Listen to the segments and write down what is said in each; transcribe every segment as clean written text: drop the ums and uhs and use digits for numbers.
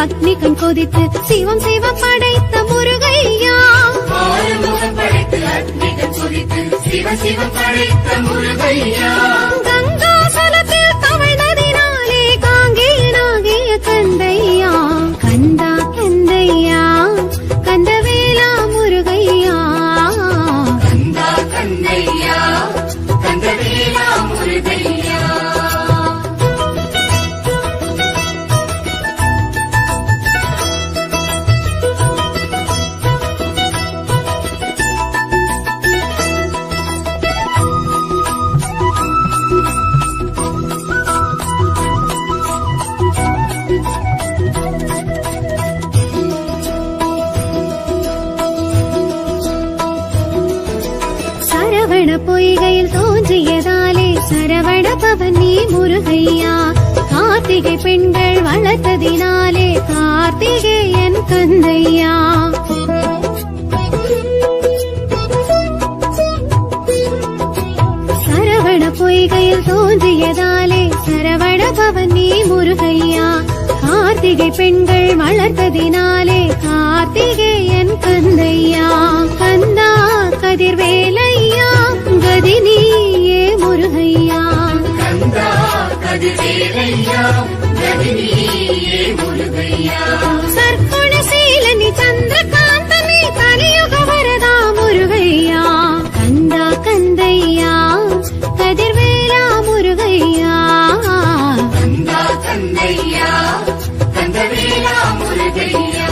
அக்னி கண் கொதித்து சிவம் சிவம் படைத்த முருகையா. ஆறுமுகம் படைத்து அக்னி கண் கொதித்து சிவ சிவம் படைத்த முருகையா. கங்கா சலத்தில் தவழ்ந்ததினாலே காங்கேயனாகிய கந்தையா. கந்தா கந்தையா கந்தவேலா முருகையா. கந்தா கந்தையா கந்தவேலா முருகையா. சரவண பொய்கையில் தோன்றியதாலே சரவண பவன் நீ முருகையா. கார்த்திகை பெண்கள் வளர்த்ததினாலே கார்த்திகேயன் கந்தையா. சரவண பொய்கையில் தோன்றியதாலே சரவண பவன் நீ முருகையா. கார்த்திகை பெண்கள் வளர்த்ததினாலே கார்த்திகேயன் கந்தையா. கந்தா கதிர்வேலையா கதினியே முருகையா. கந்தா கதிர்வேலையா கதினியே முருகையா. சற்குணசீலனி சந்திரகாந்தனி கலியுக வரதா முருகையா. கந்தா கந்தையா கதிர்வேலா முருகையா. கந்தா கந்தையா கந்தவேலா முருகையா.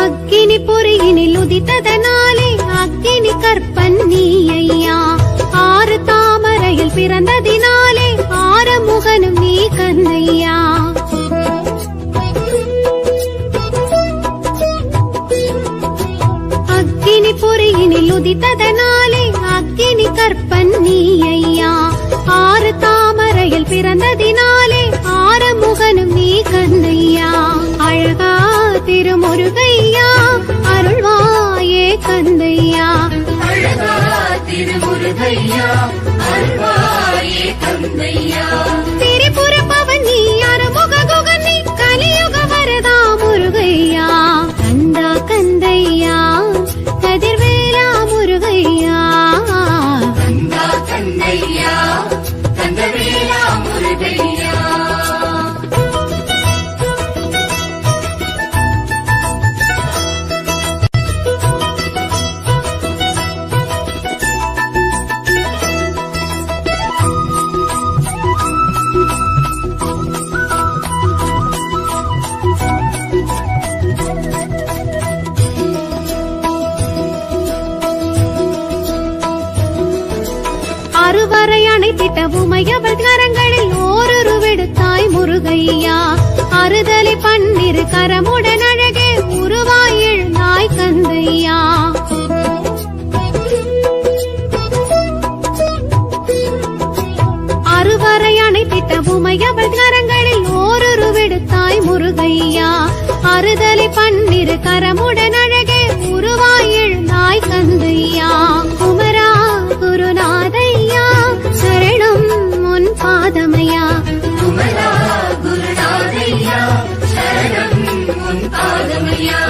அக்கினி பொறியினில் உதித்ததனாலே அக்கினி கற்பன் நீயா. ஆறு தாமரையில் பிறந்ததினாலே ஆறுமுகனும் நீ கந்தையா. அக்கினி பொறியினில் உதித்ததனாலே அக்கினி கற்பன் நீயா. ஆறு தாமரையில் பிறந்ததினாலே ஆறுமுகனும் நீ கந்தையா. அழகா திருமுருகையா அருள்வாயே கந்தையா. அழகா திருமுருகையா அருள்வாயே கந்தையா. திரிபுர பவன் நீ அறுமுக குகன் நீ கலியுக வரதா முருகையா. கந்தா கந்தையா கதிர்வேலா முருகையா. கந்தா கந்தையா கந்தவேலா முருகையா. அறுவரை அணைத்திட்ட உமையவள் கரங்களில் ஓருருவெடுத்தாய் முருகையா. அறுதலை பன்னிரு கரமுடன் அழகே உருவாய் எழுந்தாய் கந்தையா. அறுவரை அணைத்திட்ட உமையவள் கரங்களில் ஓருருவெடுத்தாய் முருகையா. அறுதலை பன்னிரு கரமுடன் அழகே உருவாய் எழுந்தாய் கந்தையா. குமரா குருநாதையா சரணம் முன் பாதமையா. குமரா குருநாதையா சரணம் முன் பாதமையா.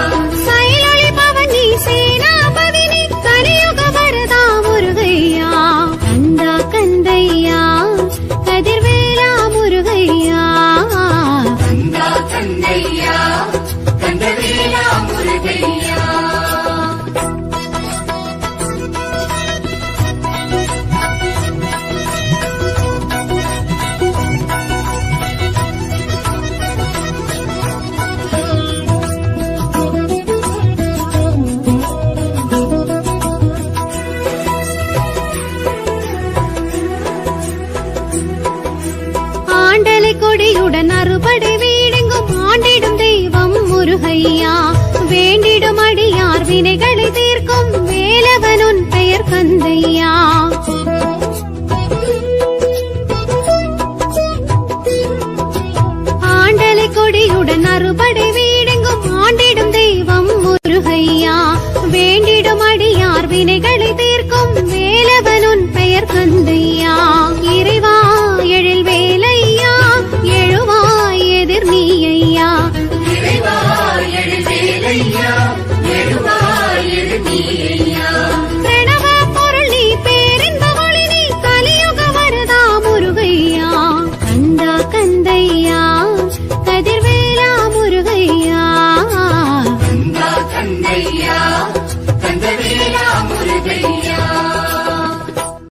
சைலொளி பவனி சேனாபதினி கலியுக வரதா முருகையா. கந்தா கந்தையா கதிர்வேலா முருகையா. கந்தா கந்தையா கந்தவேலா முருகையா. கொடியுடன் அறுபடை வீடெங்கும் ஆண்டிடும் தெய்வம் முருகையா. வேண்டிடும் அடியார் வினைகளை தீர்க்கும் வேலவனுன் பெயர் கந்தையா.